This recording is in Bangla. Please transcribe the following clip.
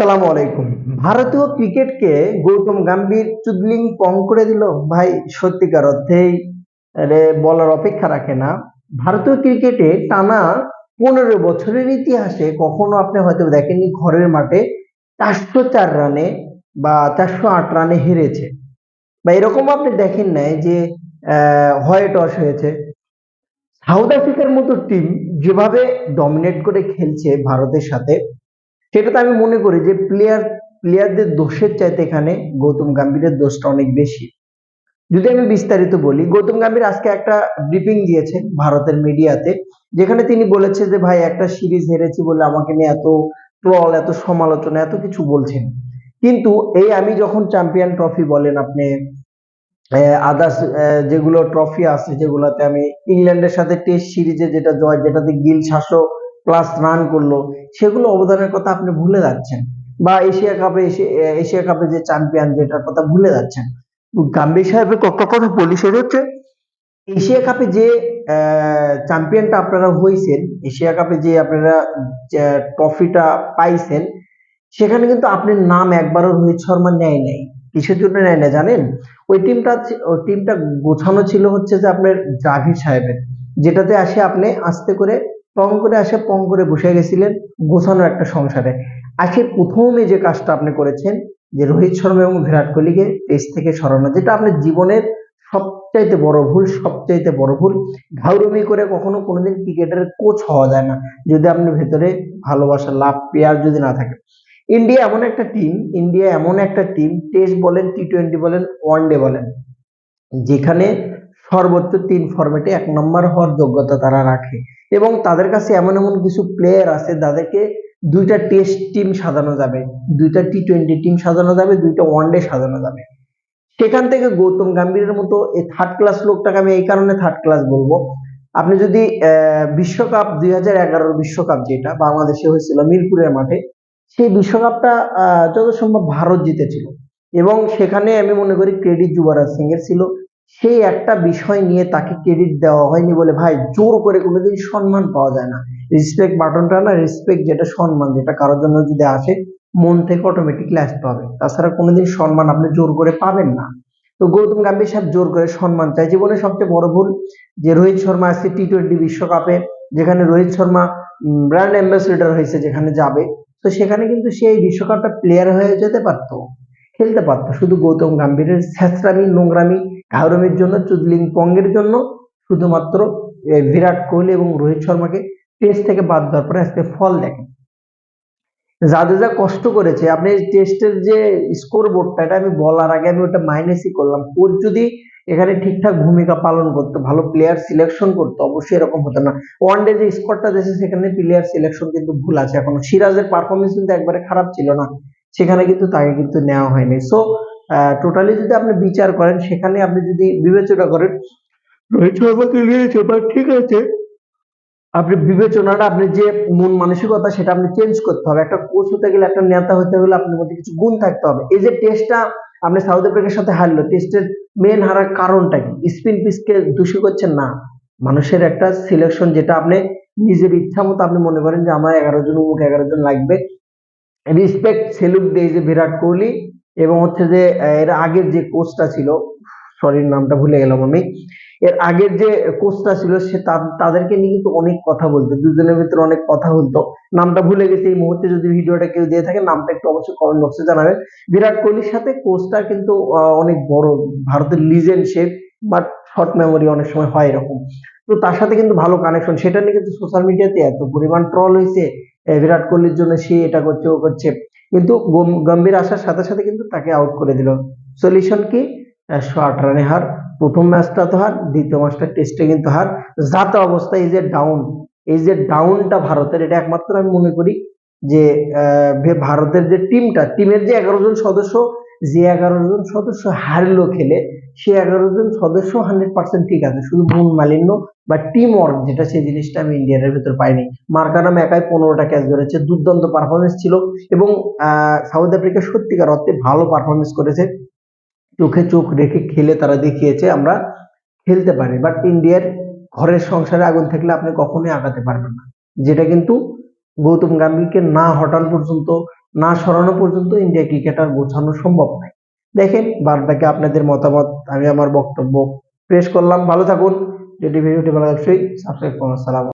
সালামু আলাইকুম। ভারতীয় ক্রিকেটকে গৌতম গম্ভীর চুদলিং পং করে দিল। ভাই, সত্যিকার অর্থেই বলার অপেক্ষা রাখে না। ভারতীয় ক্রিকেটে টানা 15 বছরের ইতিহাসে কখনো আপনি হয়তো দেখেননি ঘরের মাঠে 404 রানে বা 408 রানে হেরেছে, বা এরকম আপনি দেখেন নাই যে হয় টস হয়েছে। সাউথ আফ্রিকার মতো টিম যেভাবে ডমিনেট করে খেলছে ভারতের সাথে, সেটাতে আমি মনে করি যে প্লেয়ারদের দোষের চাইতে এখানে গৌতম গম্ভীরের দোষটা অনেক বেশি। যদি আমি বিস্তারিত বলি, গৌতম গম্ভীর আজকে একটা ব্রিফিং দিয়েছে ভারতের মিডিয়াতে, যেখানে তিনি বলেছে যে ভাই, একটা সিরিজ হেরেছি বলে আমাকে নিয়ে এত ট্রল, এত সমালোচনা, এত কিছু বলছেন। কিন্তু এই আমি যখন চ্যাম্পিয়ন ট্রফি বলেন আপনি, আদার্স যেগুলো ট্রফি আছে, যেগুলোতে আমি ইংল্যান্ডের সাথে টেস্ট সিরিজে যেটা জয়, যেটাতে গিল 700+ রান করলো, সেগুলো অবদানের কথা আপনি ভুলে যাচ্ছেন। বা এশিয়া কাপে যে চ্যাম্পিয়ন, যেটার কথা ভুলে যাচ্ছেন। গাম্ভীর সাহেবের কথা বলি, সেটা হচ্ছে এশিয়া কাপে যে চ্যাম্পিয়নটা আপনারা হয়েছেন, এশিয়া কাপে যে আপনারা ট্রফিটা পাইছেন, সেখানে কিন্তু আপনার নাম একবারও রোহিত শর্মা নেয় নাই। কিসের জন্য নেয় না জানেন? ওই টিমটা গোছানো ছিল হচ্ছে যে আপনার দ্রাভিড সাহেবের, যেটাতে আসে আপনি আস্তে করে টং করে আসে পং করে বসে গেছিলেন গোছানো একটা সংসারে। আজকে প্রথমে যে কাজটা আপনি করেছেন, যে রোহিত শর্মা এবং বিরাট কোহলিকে টেস্ট থেকে সরানো, যেটা আপনার জীবনের সবচাইতে বড় ভুল, সবচাইতে বড় ভুল। ঘাউরুমি করে কখনো কোনোদিন ক্রিকেটারের কোচ হওয়া যায় না, যদি আপনার ভেতরে ভালোবাসা, লাভ, পেয়ার যদি না থাকে। ইন্ডিয়া এমন একটা টিম, টেস্ট বলেন, টি-20 বলেন, ওয়ানডে বলেন, যেখানে সর্বোচ্চ 3 ফরম্যাটে 1 নম্বর হওয়ার যোগ্যতা তারা রাখে। এবং তাদের কাছে এমন এমন কিছু প্লেয়ার আছে যাদেরকে 2টা টেস্ট টিম সাজানো যাবে, 2টা টি-20 টিম সাজানো যাবে, 2টা ওয়ানডে সাজানো যাবে। সেখান থেকে গৌতম গম্ভীরের মতো এই থার্ড ক্লাস লোকটাকে আমি এই কারণে থার্ড ক্লাস বলবো, আপনি যদি বিশ্বকাপ 2011 বিশ্বকাপ, যেটা বাংলাদেশে হয়েছিল মিরপুরের মাঠে, সেই বিশ্বকাপটা যত সম্ভব ভারত জিতেছিল। এবং সেখানে আমি মনে করি ক্রেডিট যুবরাজ সিং এর ছিল। সেই একটা বিষয় নিয়ে তাকে ক্রেডিট দেওয়া হয়নি বলে, ভাই, জোর করে কোনোদিন সম্মান পাওয়া যায় না। রেসপেক্ট বাটনটা না, রেসপেক্ট যেটা, সম্মান যেটা কারোর জন্য যদি আসে, মন থেকে অটোমেটিকলি আসতে হবে। তাছাড়া কোনোদিন সম্মান আপনি জোর করে পাবেন না। তো গৌতম গম্ভীর সাহেব জোর করে সম্মান চাই। জীবনে সবচেয়ে বড় ভুল যে রোহিত শর্মা আজকে টি-20 বিশ্বকাপে, যেখানে রোহিত শর্মা ব্র্যান্ড অ্যাম্বাসেডর হয়েছে, যেখানে যাবে, তো সেখানে কিন্তু সে এই বিশ্বকাপটা প্লেয়ার হয়ে যেতে পারতো, খেলতে পারতো। শুধু গৌতম গম্ভীরের ছ্যাঁচড়ামি, নোংরামি, ঘাউরমির জন্য, চুদলিং পঙ্গের জন্য, শুধুমাত্র বিরাট কোহলি এবং রোহিত শর্মাকে টেস্ট থেকে বাদ দেওয়ার পরে আজকে ফল দেখেন। জাদেজা কষ্ট করেছে। আপনি টেস্টের যে স্কোর বোর্ডটা, এটা আমি বলার আগে আমি ওটা মাইনাসই করলাম। কোচ যদি এখানে ঠিকঠাক ভূমিকা পালন করতো, ভালো প্লেয়ার সিলেকশন করতো, অবশ্যই এরকম হতো না। ওয়ানডে যে স্কোরটা দিয়েছে, সেখানে প্লেয়ার সিলেকশন কিন্তু ভুল আছে এখনো। সিরাজের পারফরমেন্স কিন্তু একবারে খারাপ ছিল না, সেখানে কিন্তু তাকে কিন্তু নেওয়া হয়নি। সো টোটালি যদি আপনি বিচার করেন, সেখানে আপনি যদি বিবেচনা করেন, রোহিত শর্মাকে নিয়েছে, বা ঠিক আছে, আপনি বিবেচনাটা, আপনি যে মন মানসিকতা, সেটা আপনি চেঞ্জ করতে হবে। একটা কোচ হতে গেলে, একটা নেতা হতে গেলে আপনার মধ্যে কিছু গুণ থাকতে হবে। এই যে টেস্টটা আপনি সাউথ আফ্রিকার সাথে হারলো, টেস্টের মেন হারার কারণটা কি? স্পিন পিচকে দোষী করছেন না, মানুষের একটা সিলেকশন, যেটা আপনি নিজের ইচ্ছা মতো আপনি মনে করেন যে আমার 11 জন, অমুক 11 জন লাগবে। রেসপেক্ট, সেলুট দেয় যে বিরাট কোহলি এবং হচ্ছে যে এর আগের যে কোচটা ছিল, সরি নামটা ভুলে গেলাম আমি, এর আগের যে কোচটা ছিল, সে তাদেরকে নিয়ে কিন্তু অনেক কথা বলতো, দুজনের ভিতরে অনেক কথা বলতো। নামটা ভুলে গেছে এই মুহূর্তে, যদি ভিডিওটা কেউ দিয়ে থাকে নামটা একটু অবশ্যই কমেন্ট বক্সে জানাবেন। বিরাট কোহলির সাথে কোচটা কিন্তু অনেক বড়, ভারতের legend say, but short memory অনেক সময় হয় এরকম। তো তার সাথে কিন্তু ভালো কানেকশন, সেটা নিয়ে কিন্তু সোশ্যাল মিডিয়াতে এত পরিমাণ ট্রল হয়েছে, বিরাট কোহলির জন্য সে এটা করছে, ও করছে। কিন্তু গম্ভীর আসার সাথে সাথে কিন্তু তাকে আউট করে দিল। সলিউশন কি? 108 রানে হার। প্রথম ম্যাচটা তো হার, দ্বিতীয় ম্যাচটা টেস্টে কিন্তু হার। যাতে অবস্থা, এই যে ডাউনটা ভারতের, এটা একমাত্র আমি মনে করি যে ভারতের যে টিমের যে 11 জন সদস্য, যে 11 জন সদস্য হারলো খেলে, সে 11 জন সদস্য 100% ঠিক আছে, শুধু মন মালিন্য বা টিম ওয়ার্ক যেটা, সেই জিনিসটা আমি ইন্ডিয়ানের ভিতর পাইনি। মার্কারাম একাই 15টা ক্যাচ ধরেছে, দুর্দান্ত পারফরমেন্স ছিল। এবং সাউথ আফ্রিকা সত্যিকার অর্থে ভালো পারফরমেন্স করেছে, চোখে চোখ রেখে খেলে তারা দেখিয়েছে আমরা খেলতে পারি। বাট ইন্ডিয়ার ঘরের সংসারে আগুন থাকলে আপনি কখনোই আগাতে পারবেন না, যেটা কিন্তু গৌতম গাম্ভীরকে না হটানো পর্যন্ত, না সরানো পর্যন্ত ইন্ডিয়া ক্রিকেটার গোছানো সম্ভব নয়। দেখেন বাদ বাকি আপনাদের মতামত, আমি আমার বক্তব্য পেশ করলাম। ভালো থাকুন। যদি ভিডিওটি ভালো লাগে অবশ্যই সাবস্ক্রাইব করুন। আসসালামু আলাইকুম।